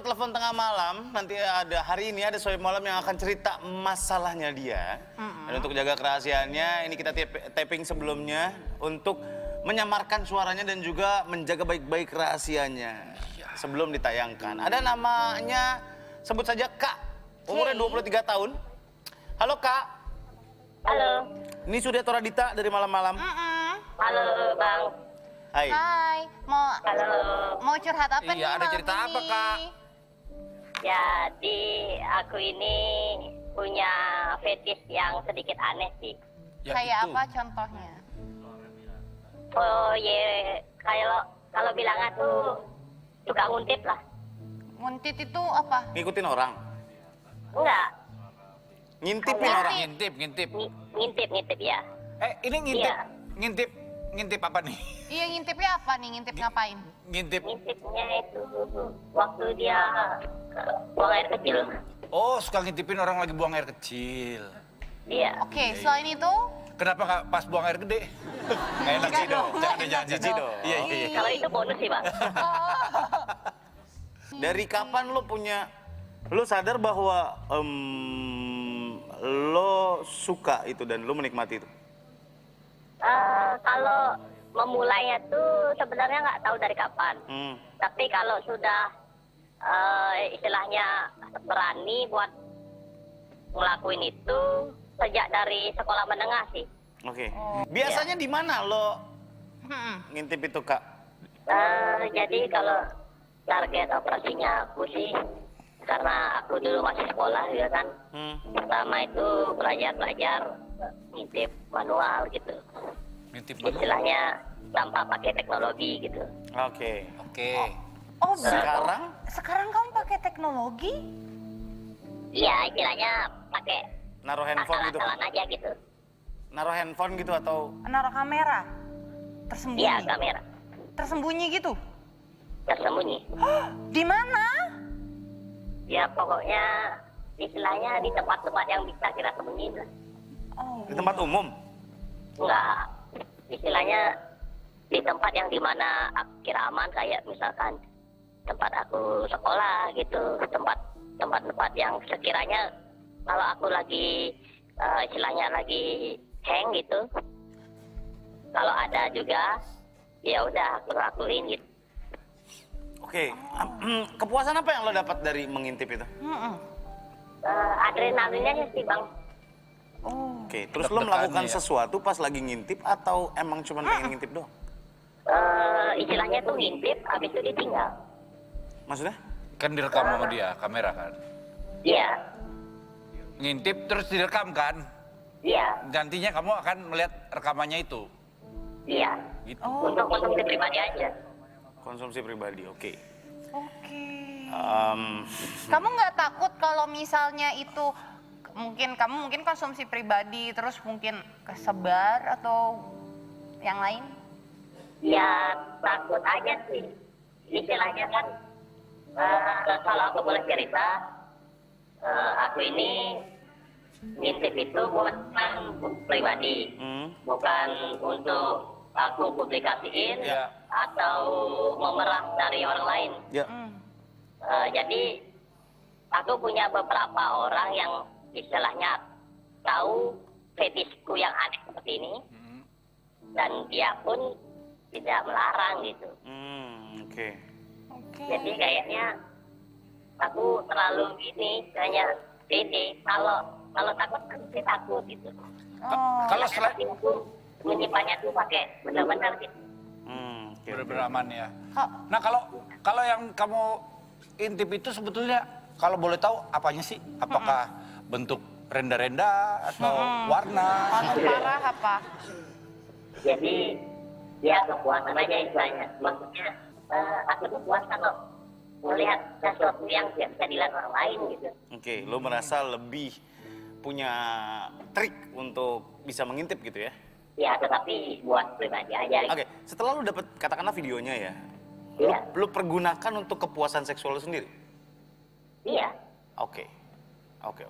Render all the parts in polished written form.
kita telepon tengah malam, nanti ada hari ini ada Swipe Malam yang akan cerita masalahnya dia. Dan untuk jaga kerahasiaannya, ini kita taping sebelumnya untuk menyamarkan suaranya dan juga menjaga baik-baik rahasianya sebelum ditayangkan. Ada namanya, sebut saja Kak, umurnya 23 tahun. Halo Kak. Halo. Ini Surya Toradita dari Malam-Malam. Halo Bang. Hai. Hai, mau curhat apa nih? Iya, ada cerita apa, Kak? Jadi aku ini punya fetish yang sedikit aneh sih. Ya, Kayak itu. apa contohnya? Oh ye, kalau bilangnya tuh suka nguntip lah. Nguntit itu apa? Ngikutin orang. Enggak, Ngintipin orang. Ngintip. ngintip ya. Ini ngintip, Iya. ngintip apa nih? Iya, ngintipnya apa nih? Ngintip ngapain? Ngintip. Ngintipnya itu waktu dia buang air kecil. Oh, suka ngintipin orang lagi buang air kecil. Iya. Oke, selain itu? Kenapa nggak pas buang air gede? Nggak enak sih dong. Jangan Jijik dong. Iya. Kalau itu bonus sih Bang. Dari kapan lo sadar bahwa lo suka itu dan lo menikmati itu? Kalau memulainya tuh sebenarnya nggak tahu dari kapan. Tapi kalau sudah istilahnya berani buat ngelakuin itu sejak dari sekolah menengah sih. Oke. Biasanya di mana lo ngintip itu, Kak? Jadi kalau target operasinya aku sih, karena aku dulu masih sekolah ya kan. Pertama itu belajar ngintip manual gitu. Ngintip mana? Istilahnya tanpa pakai teknologi gitu. Oke. Oh, Sekarang kamu pakai teknologi? Iya, istilahnya pakai naruh handphone gitu? akal-akalan aja gitu. Naruh handphone gitu atau? Naruh kamera? Tersembunyi? Iya, kamera. Tersembunyi gitu? Tersembunyi. Di mana? Ya pokoknya istilahnya di tempat-tempat yang bisa kita sembunyiin lah. Oh. Di tempat umum? Enggak, istilahnya di tempat yang dimana aku kira aman, kayak misalkan tempat aku sekolah gitu, tempat-tempat yang sekiranya kalau aku lagi istilahnya lagi hang gitu, kalau ada juga ya udah aku lakuin gitu. Oke. Kepuasan apa yang lo dapat dari mengintip itu? Adrenalinnya sih Bang. Oke. Terus lo melakukan sesuatu pas lagi ngintip atau emang cuma pengen ngintip doang? Istilahnya tuh ngintip, habis itu ditinggal. Maksudnya? Kan direkam sama dia, kamera kan? Iya, Ngintip terus direkam kan? iya, Nantinya kamu akan melihat rekamannya itu. iya. Gitu. Untuk konsumsi pribadi aja. Konsumsi pribadi, oke. Oke. Em, Kamu nggak takut kalau misalnya itu kamu mungkin konsumsi pribadi terus mungkin kesebar atau yang lain? Ya takut aja sih. Istilahnya kan kalau aku boleh cerita, aku ini ngintip itu bukan pribadi, bukan untuk aku publikasiin atau memerah dari orang lain. Ya. Jadi aku punya beberapa orang yang istilahnya tahu fetishku yang aneh seperti ini, dan dia pun tidak melarang gitu. Oke. Jadi kayaknya aku terlalu kayaknya pede. Kalau takut kan saya takut gitu. Kalau selain itu menyimpannya tuh pakai benar-benar gitu. benar-benar aman ya. Nah, kalau yang kamu intip itu sebetulnya kalau boleh tahu apanya sih? Apakah bentuk renda-renda atau warna? Paling parah apa? Jadi ya kepuasan aja istilahnya. Maksudnya aku tuh puas kalau melihat sesuatu yang tidak bisa dilihat orang lain gitu. Oke, lo merasa lebih punya trik untuk bisa mengintip gitu ya? Ya, tetapi buat pribadi aja. Oke, setelah lo dapet katakanlah videonya ya, Iya. lo pergunakan untuk kepuasan seksual lo sendiri? Iya. Oke. Oke.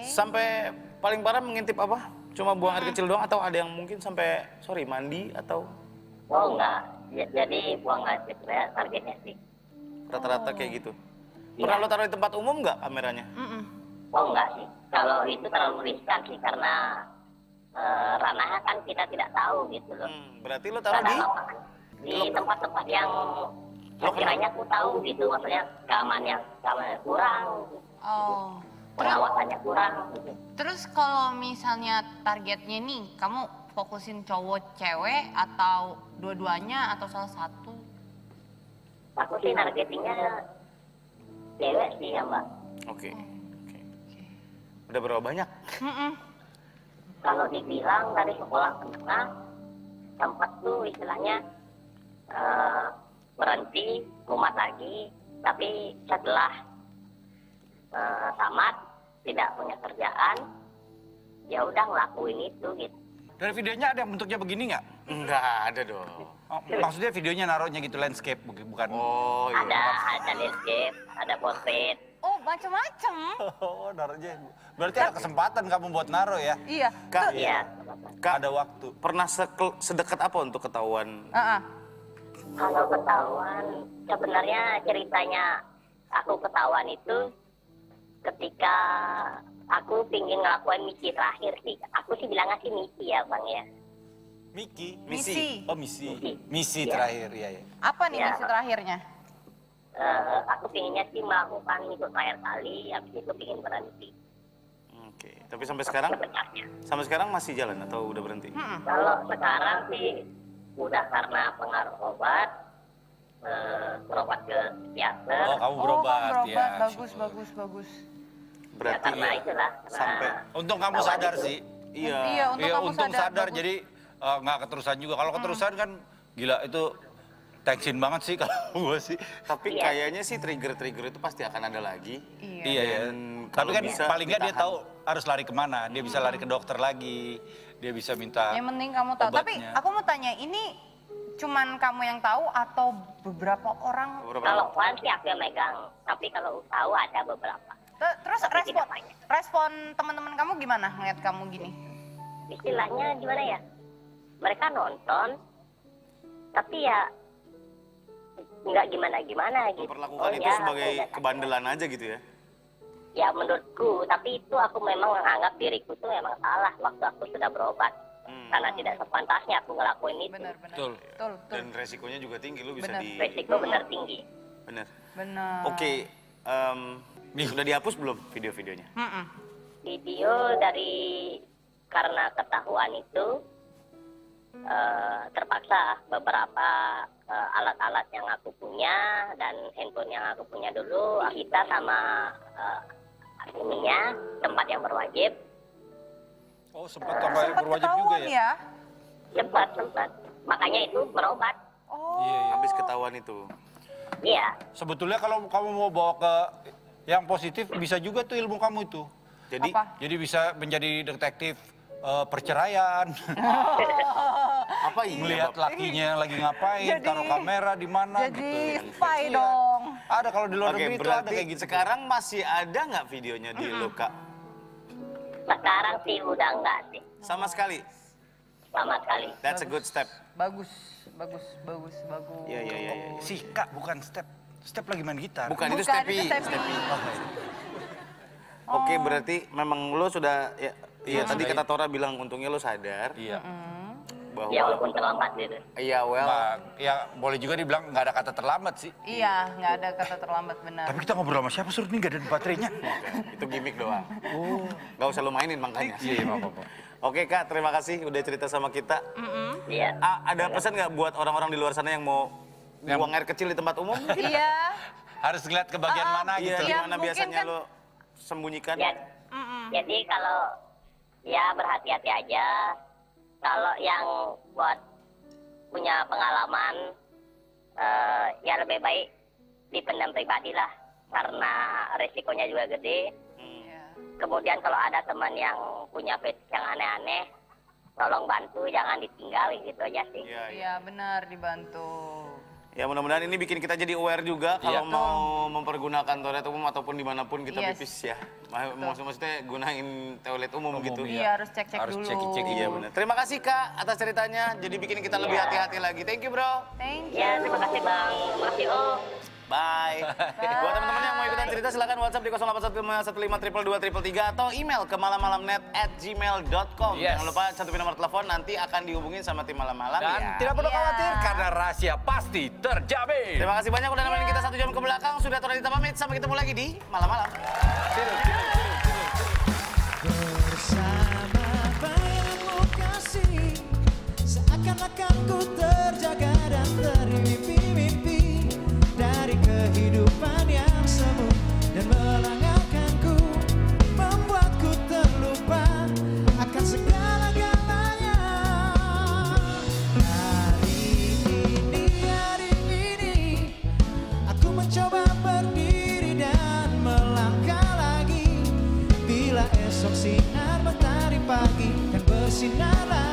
Sampai paling parah mengintip apa? Cuma buang air kecil doang atau ada yang mungkin sampai mandi atau? Oh enggak. Jadi buang air kecil targetnya sih. Rata-rata kayak gitu. Pernah lo taruh di tempat umum nggak kameranya? Oh enggak sih, kalau itu terlalu riskan sih karena ranahnya kan kita tidak tahu gitu loh. Berarti lo taruh di? Di tempat-tempat yang sekiranya aku tahu gitu, maksudnya keamanannya kurang, Oh. pengawasannya kurang gitu. Terus kalau misalnya targetnya nih, kamu fokusin cowok cewek atau dua-duanya atau salah satu? Aku sih targetingnya cewek sih ya Mbak. Oke. Udah berapa banyak? Kalau dibilang dari sekolah menengah, tempat tuh istilahnya berhenti, kumat lagi, tapi setelah tamat, tidak punya kerjaan, ya udah ngelakuin itu gitu. Dari videonya ada yang bentuknya begini nggak? Enggak ada dong. Oh, maksudnya videonya naruhnya gitu landscape bukan? Oh iya. Ada landscape, ada portrait. Oh, macem-macem. Oh, naruhnya. Berarti ada kesempatan kamu buat naruh ya? Iya. Kak, Iya. Kak, Ada waktu. pernah sedekat apa untuk ketahuan? Kalau ketahuan, sebenarnya ceritanya aku ketahuan itu ketika aku pingin ngelakuin misi terakhir sih. Aku sih bilangnya sih misi ya Bang ya. Miki? Misi. Oh, misi. Misi. Misi Iya. terakhir, ya. Apa nih Ya. misi terakhirnya? Aku pinginnya sih melakukan itu terakhir kali, habis itu pingin berhenti Oke, tapi sampai sekarang? sebenarnya. Sampai sekarang masih jalan atau udah berhenti? Kalau sekarang sih udah karena pengaruh obat, berobat ke psikiater. Oh, kamu Oh, berobat, kamu berobat. ya. Bagus. Ya Berarti karena itulah. sampai Untung kamu Kawan sadar itu. sih. iya. Iya, Iya, kamu untung sadar. bagus. Jadi nggak keterusan juga. Kalau keterusan kan gila itu tensin banget sih kalau gue sih. Tapi Iya. kayaknya sih trigger-trigger itu pasti akan ada lagi. Iya. Iya ya. Dan Tapi kalau kan bisa paling nggak dia ditahan. tahu harus lari kemana. Dia bisa lari ke dokter lagi. Dia bisa minta. Yang penting kamu tahu. Tapi obatnya. aku mau tanya, ini cuman kamu yang tahu atau beberapa orang? Kalau file sih aku yang megang, tapi kalau tahu ada beberapa. Terus Tapi respon tidak banyak. respon teman-teman kamu gimana ngeliat kamu gini? Istilahnya gimana ya? Mereka nonton, tapi ya nggak gimana-gimana gitu. Memperlakukan itu ya, sebagai aku udah- kebandelan aja gitu ya. Ya menurutku, tapi itu aku memang menganggap diriku tuh memang salah waktu aku sudah berobat. Karena tidak sepantasnya aku ngelakuin itu. Benar. Betul. Betul. Dan resikonya juga tinggi, lu bisa Benar. di... Resiko benar tinggi. Bener. Benar. Oke, sudah dihapus belum video-videonya? Video dari karena ketahuan itu terpaksa beberapa alat-alat yang aku punya dan handphone yang aku punya dulu kita sama ininya tempat yang berwajib Oh, sempat sampai Sempat berwajib juga ketahuan ya? ya? sempat makanya itu berobat. Oh. Iya, iya. Habis ketahuan itu. Iya, Sebetulnya kalau kamu mau bawa ke yang positif bisa juga tuh ilmu kamu itu. Jadi Apa? Jadi bisa menjadi detektif perceraian. apa ini? Melihat lakinya lagi ngapain, Jadi- taruh kamera di mana Jadi gitu. spy Iya. dong. Ada kalau di luar Oke, negeri itu ada berarti kayak gitu. sekarang masih ada nggak videonya di lo, Kak? sekarang sih udah enggak sih Sama sekali. sama sekali. That's a good step. Bagus. Iya. Si Kak bukan step. Step lagi main gitar. Bukan, itu Bukan, Stepi. itu Stepi. Stepi. Oke, berarti memang lo sudah ya, iya tadi kata Tora bilang untungnya lo sadar Iya. bahwa Ya walaupun terlambat gitu. iya well Ya boleh juga dibilang nggak ada kata terlambat sih. Iya, nggak ada kata terlambat benar. Tapi kita ngobrol sama siapa Sur? Ini nggak ada baterainya. itu gimmick doang. Nggak usah lo mainin makanya. Iya, maaf. Oke Kak, terima kasih udah cerita sama kita. Iya. Ada pesan nggak buat orang-orang di luar sana yang mau Yang- buang air kecil di tempat umum? Iya. Harus ngeliat ke bagian mana Iya, gitu. di Iya, mana mungkin biasanya kan- lo sembunyikan? Ya, jadi kalau ya berhati-hati aja. Kalau yang buat punya pengalaman ya lebih baik dipendam pribadi lah karena resikonya juga gede. Iya. Kemudian kalau ada teman yang punya fetish yang aneh-aneh, tolong bantu, jangan ditinggal gitu aja sih. Iya, iya. Iya, benar dibantu. Ya mudah-mudahan ini bikin kita jadi aware juga Iya. kalau mau mempergunakan toilet umum ataupun dimanapun kita Yes. pipis ya. Maksudnya gunain toilet umum gitu. Iya, harus cek-cek Harus dulu. cek-cek, Iya benar. Terima kasih Kak atas ceritanya. Jadi bikin kita lebih hati-hati lagi. Thank you bro. Thank you. Ya terima kasih Bang, terima kasih Om. Bye. Buat teman-teman yang mau ikutan cerita silakan WhatsApp di 0815152233 atau email ke malammalamnet@gmail.com. Jangan lupa cantumin nomor telepon, nanti akan dihubungin sama tim malam-malam Dan ya. tidak perlu khawatir karena rahasia pasti terjamin. Terima kasih banyak udah nemenin kita 1 jam ke belakang. Sudah Radita pamit, sampai ketemu lagi di malam-malam. Bersama padamu kasih, seakan-akan ku terjaga dan termimpi-mimpi dari kehidupan yang semu dan melanggarkanku, membuatku terlupa akan segala-galanya. Hari ini aku mencoba berdiri dan melangkah lagi. Bila esok sinar matahari pagi kan bersinar lagi.